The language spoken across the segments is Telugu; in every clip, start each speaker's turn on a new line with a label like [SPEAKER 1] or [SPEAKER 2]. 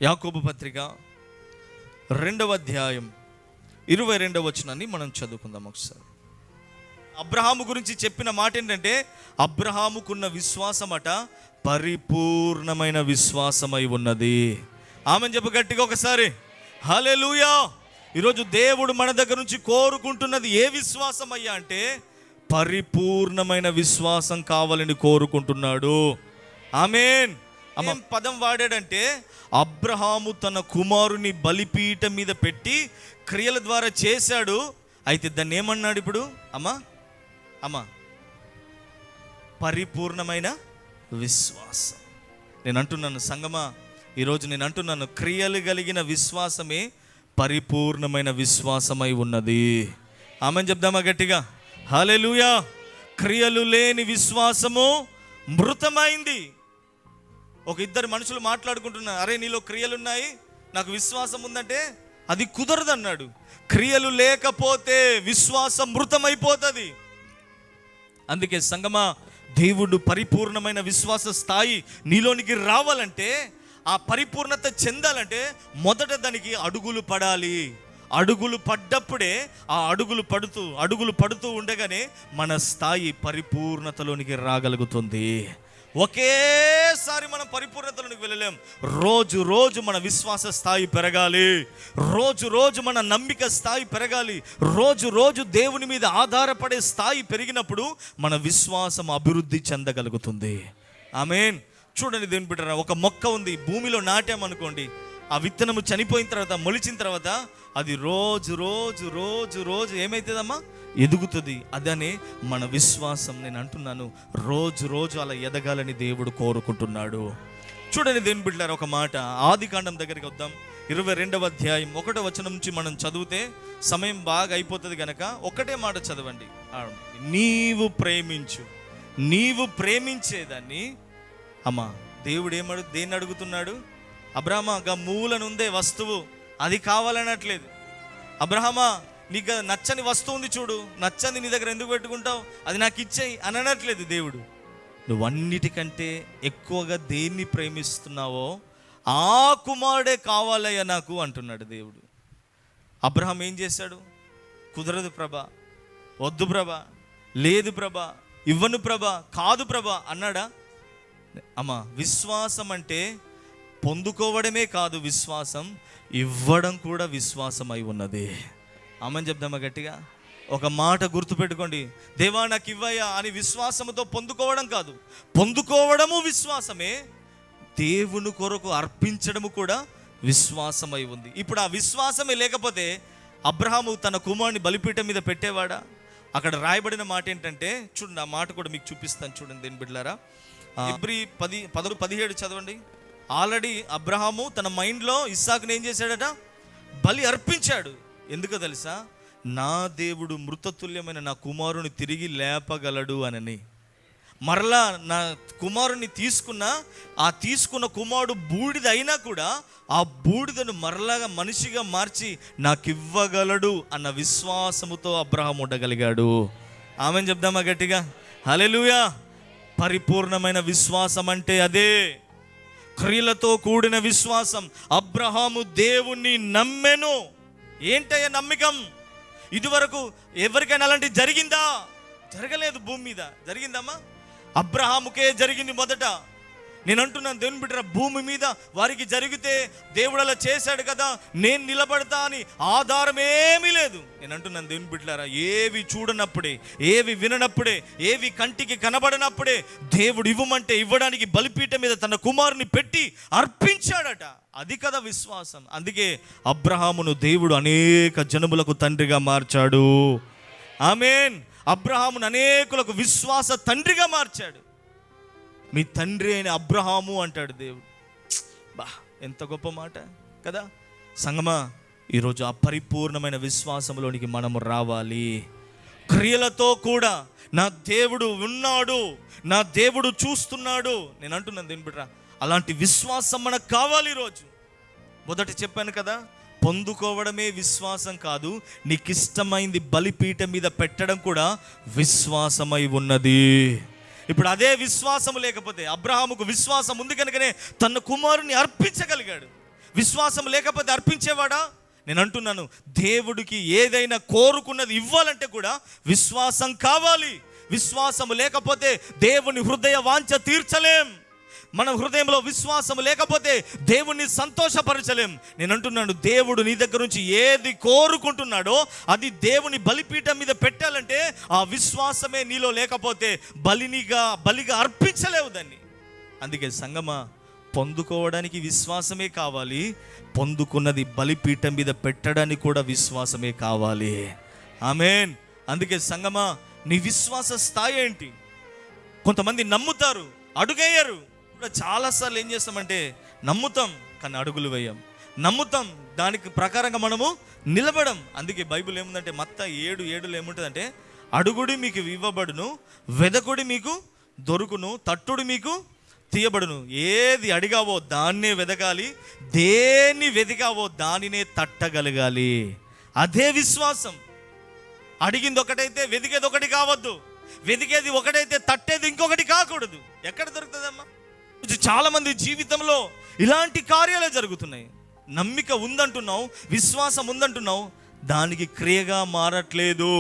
[SPEAKER 1] యాకోబు పత్రిక 2వ అధ్యాయం 22వ వచనాన్ని మనం చదువుకుందాం ఒకసారి. అబ్రహాము గురించి చెప్పిన మాట ఏంటంటే, అబ్రహాముకున్న విశ్వాసమట పరిపూర్ణమైన విశ్వాసమై ఉన్నది. ఆమెను చెప్పు గట్టిగా ఒకసారి, హల్లెలూయా. ఈరోజు దేవుడు మన దగ్గర నుంచి కోరుకుంటున్నది ఏ విశ్వాసం అయ్యా అంటే, పరిపూర్ణమైన విశ్వాసం కావాలని కోరుకుంటున్నాడు. ఆమేన్. పదం వాడాడంటే, అబ్రహాము తన కుమారుని బలిపీఠం మీద పెట్టి క్రియల ద్వారా చేశాడు. అయితే దాన్ని ఏమన్నాడు ఇప్పుడు? అమ్మా పరిపూర్ణమైన విశ్వాసం. నేను అంటున్నాను సంగమా, ఈరోజు నేను అంటున్నాను, క్రియలు కలిగిన విశ్వాసమే పరిపూర్ణమైన విశ్వాసమై ఉన్నది. ఆమెను చెప్దామా గట్టిగా, హల్లెలూయా. క్రియలు లేని విశ్వాసము మృతమైంది. ఒక ఇద్దరు మనుషులు మాట్లాడుకుంటున్నారు, అరే నీలో క్రియలున్నాయి, నాకు విశ్వాసం ఉందంటే అది కుదరదు అన్నాడు. క్రియలు లేకపోతే విశ్వాసం మృతమైపోతుంది. అందుకే సంగమా, దేవుడు పరిపూర్ణమైన విశ్వాస స్థాయి నీలోనికి రావాలంటే, ఆ పరిపూర్ణత చెందాలంటే మొదట దానికి అడుగులు పడాలి. అడుగులు పడ్డప్పుడే ఆ అడుగులు పడుతూ ఉండగానే మన స్థాయి పరిపూర్ణతలోనికి రాగలుగుతుంది. ఒకేసారి మనం పరిపూర్ణతలోనికి వెళ్ళలేం. రోజు మన విశ్వాస స్థాయి పెరగాలి. రోజు మన నమ్మిక స్థాయి పెరగాలి. రోజు దేవుని మీద ఆధారపడే స్థాయి పెరిగినప్పుడు మన విశ్వాసం అభివృద్ధి చెందగలుగుతుంది. ఆమేన్. చూడండి దేవుని బిడ్డలారా, ఒక మొక్క ఉంది, భూమిలో నాటామనుకోండి, ఆ విత్తనము చనిపోయిన తర్వాత, మొలిచిన తర్వాత అది రోజు ఏమవుతుందమ్మా? ఎదుగుతుంది. అదనే మన విశ్వాసం. నేను అంటున్నాను, రోజు అలా ఎదగాలని దేవుడు కోరుకుంటున్నాడు. చూడండి దేవుని బిడ్డలారా, ఒక మాట ఆదికాండం దగ్గరికి వద్దాం. 22వ అధ్యాయం 1వ వచనం నుంచి మనం చదివితే సమయం బాగా అయిపోతుంది గనక ఒకటే మాట చదవండి. నీవు ప్రేమించేదాన్ని. అమ్మా, దేవుడు దేన్ని అడుగుతున్నాడు? అబ్రహామా, గా మూలనుందే వస్తువు అది కావాలనట్లేదు. అబ్రహామా, నీకు నచ్చని వస్తువు ఉంది చూడు, నచ్చని నీ దగ్గర ఎందుకు పెట్టుకుంటావు, అది నాకు ఇచ్చేయి అని అనట్లేదు దేవుడు. నువ్వు అన్నిటికంటే ఎక్కువగా దేన్ని ప్రేమిస్తున్నావో ఆ కుమారుడే కావాలయ్యా నాకు అంటున్నాడు దేవుడు. అబ్రహాం ఏం చేశాడు? కుదరదు ప్రభా, వద్దు ప్రభా, లేదు ప్రభా, ఇవ్వను ప్రభా, కాదు ప్రభా అన్నాడా? అమ్మా, విశ్వాసం అంటే పొందుకోవడమే కాదు, విశ్వాసం ఇవ్వడం కూడా విశ్వాసం అయి ఉన్నది. ఆమెను చెప్దామా గట్టిగా? ఒక మాట గుర్తుపెట్టుకోండి, దేవా నాకు ఇవ్వయ్యా అని విశ్వాసముతో పొందుకోవడం కాదు, పొందుకోవడము విశ్వాసమే. దేవుని కొరకు అర్పించడము కూడా విశ్వాసమై ఉంది. ఇప్పుడు ఆ విశ్వాసమే లేకపోతే అబ్రహాము తన కుమారుని బలిపీఠం మీద పెట్టేవాడా? అక్కడ రాయబడిన మాట ఏంటంటే, చూడండి, ఆ మాట కూడా మీకు చూపిస్తాను. చూడండి దేని బిడ్డలారా, హెబ్రీ 10:17 చదవండి. ఆల్రెడీ అబ్రహాము తన మైండ్లో ఇస్సాకుని ఏం చేశాడట? బలి అర్పించాడు. ఎందుకో తెలుసా? నా దేవుడు మృతతుల్యమైన నా కుమారుని తిరిగి లేపగలడు అని. మరలా నా కుమారుని తీసుకున్న కుమారుడు బూడిద అయినా కూడా ఆ బూడిదను మరలాగా మనిషిగా మార్చి నాకు ఇవ్వగలడు అన్న విశ్వాసముతో అబ్రహాము ఉండగలిగాడు. ఆమెను చెప్దామా గట్టిగా? హల్లెలూయా. పరిపూర్ణమైన విశ్వాసం అంటే అదే, క్రియలతో కూడిన విశ్వాసం. అబ్రహాము దేవుణ్ణి నమ్మెను. ఏంటయ్యా నమ్మికం? ఇదివరకు ఎవరికైనా అలాంటి జరిగిందా? జరగలేదు. భూమి మీద జరిగిందమ్మా? అబ్రహాముకే జరిగింది మొదట. నేను అంటున్నాను దేవుని బిడ్డ, భూమి మీద వారికి జరిగితే దేవుడు అలా చేశాడు కదా, నేను నిలబడతా అని ఆధారం ఏమీ లేదు. నేను అంటున్నాను దేవుని బిడ్డలారా, ఏవి చూడనప్పుడే, ఏవి విననప్పుడే, ఏవి కంటికి కనబడనప్పుడే దేవుడు ఇవ్వమంటే ఇవ్వడానికి బలిపీఠం మీద తన కుమారుని పెట్టి అర్పించాడట. అది కదా విశ్వాసం. అందుకే అబ్రహామును దేవుడు అనేక జనములకు తండ్రిగా మార్చాడు. ఆమేన్. అబ్రహామును అనేకులకు విశ్వాస తండ్రిగా మార్చాడు. మీ తండ్రి అయిన అబ్రహాము అంటాడు దేవుడు. ఎంత గొప్ప మాట కదా సంగమా. ఈరోజు ఆ పరిపూర్ణమైన విశ్వాసంలోనికి మనము రావాలి. క్రియలతో కూడా నా దేవుడు ఉన్నాడు, నా దేవుడు చూస్తున్నాడు. నేను అంటున్నాను దేవుని బిడ్డ, అలాంటి విశ్వాసం మనకు కావాలి. ఈరోజు మొదట చెప్పాను కదా, పొందుకోవడమే విశ్వాసం కాదు, నీకు ఇష్టమైంది బలిపీఠం మీద పెట్టడం కూడా విశ్వాసమై ఉన్నది. ఇప్పుడు అదే విశ్వాసం లేకపోతే, అబ్రహాముకు విశ్వాసం ఉంది కనుకనే తన కుమారుని అర్పించగలిగాడు. విశ్వాసం లేకపోతే అర్పించేవాడా? నేను అంటున్నాను, దేవుడికి ఏదైనా కోరుకున్నది ఇవ్వాలంటే కూడా విశ్వాసం కావాలి. విశ్వాసం లేకపోతే దేవుని హృదయ వాంఛ తీర్చలేం. మన హృదయంలో విశ్వాసం లేకపోతే దేవుణ్ణి సంతోషపరచలేం. నేను అంటున్నాను, దేవుడు నీ దగ్గర నుంచి ఏది కోరుకుంటున్నాడో అది దేవుని బలిపీఠం మీద పెట్టాలంటే ఆ విశ్వాసమే నీలో లేకపోతే బలిగా అర్పించలేవు దాన్ని. అందుకే సంగమా, పొందుకోవడానికి విశ్వాసమే కావాలి, పొందుకున్నది బలిపీఠం మీద పెట్టడానికి కూడా విశ్వాసమే కావాలి. ఆమేన్. అందుకే సంగమా, నీ విశ్వాస స్థాయి ఏంటి? కొంతమంది నమ్ముతారు, అడుగేయరు. ఇప్పుడు చాలాసార్లు ఏం చేస్తామంటే నమ్ముతాం కానీ అడుగులు వేయం, నమ్ముతాం దానికి ప్రకారంగా మనము నిలబడం. అందుకే బైబిల్ ఏముందంటే మత్తయి 7:7 ఏముంటుందంటే, అడుగుడి మీకు ఇవ్వబడును, వెదకుడి మీకు దొరుకును, తట్టుడు మీకు తీయబడును. ఏది అడిగావో దాన్నే వెదగాలి, దేన్ని వెతికావో దానినే తట్టగలగాలి. అదే విశ్వాసం. అడిగింది ఒకటైతే వెతికేది ఒకటి కావద్దు, వెతికేది ఒకటైతే తట్టేది ఇంకొకటి కాకూడదు. ఎక్కడ దొరుకుతుందమ్మా? చాలా మంది జీవితంలో ఇలాంటి కార్యాలే జరుగుతున్నాయి. నమ్మిక ఉందంటున్నావు, విశ్వాసం ఉందంటున్నావు, దానికి క్రియగా మారట్లేదు.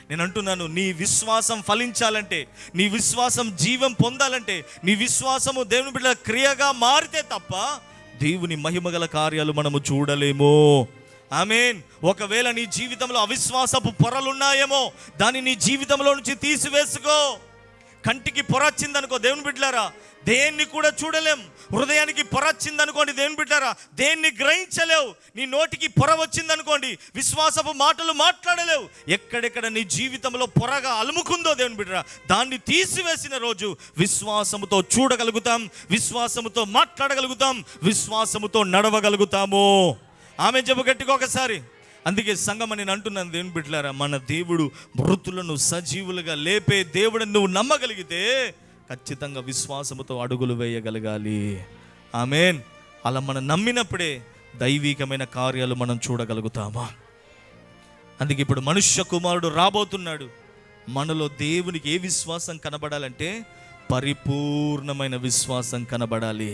[SPEAKER 1] నేను అంటున్నాను, నీ విశ్వాసం ఫలించాలంటే, నీ విశ్వాసం జీవం పొందాలంటే, నీ విశ్వాసము దేవుని బిడ్డల క్రియగా మారితే తప్ప దేవుని మహిమగల కార్యాలు మనము చూడలేము. ఆమేన్. ఒకవేళ నీ జీవితంలో అవిశ్వాసపు పొరలున్నాయేమో దాన్ని నీ జీవితంలో నుంచి తీసివేసుకో. కంటికి పొర వచ్చిందనుకో దేవుని బిడ్డలారా, దేన్ని కూడా చూడలేం. హృదయానికి పొర వచ్చిందనుకోండి దేవుని బిడ్డలారా, దేన్ని గ్రహించలేవు. నీ నోటికి పొర వచ్చిందనుకోండి, విశ్వాసపు మాటలు మాట్లాడలేవు. ఎక్కడెక్కడ నీ జీవితంలో పొరగా అలుముకుందో దేవుని బిడ్డలారా, దాన్ని తీసివేసిన రోజు విశ్వాసముతో చూడగలుగుతాం, విశ్వాసముతో మాట్లాడగలుగుతాం, విశ్వాసముతో నడవగలుగుతాము. ఆమె చెప్పు గట్టిగా ఒకసారి. అందుకే సంగమని నేను అంటున్నాను దేవుని బిడ్డలారా, మన దేవుడు మృతులను సజీవులుగా లేపే దేవుడిని నువ్వు నమ్మగలిగితే ఖచ్చితంగా విశ్వాసముతో అడుగులు వేయగలగాలి. ఆమేన్. అలా మనం నమ్మినప్పుడే దైవికమైన కార్యాలు మనం చూడగలుగుతామా. అందుకే ఇప్పుడు మనుష్య కుమారుడు రాబోతున్నాడు. మనలో దేవునికి ఏ విశ్వాసం కనబడాలంటే పరిపూర్ణమైన విశ్వాసం కనబడాలి.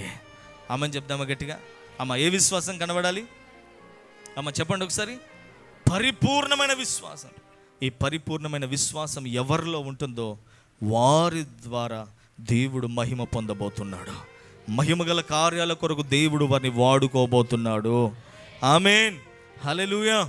[SPEAKER 1] ఆమెను చెప్దామా గట్టిగా? అమ్మ, ఏ విశ్వాసం కనబడాలి? అమ్మ చెప్పండి ఒకసారి. పరిపూర్ణమైన విశ్వాసం. ఈ పరిపూర్ణమైన విశ్వాసం ఎవరిలో ఉంటుందో వారి ద్వారా దేవుడు మహిమ పొందబోతున్నాడు. మహిమగల కార్యాల కొరకు దేవుడు వారిని వాడుకోబోతున్నాడు. ఆమేన్. హల్లెలూయా.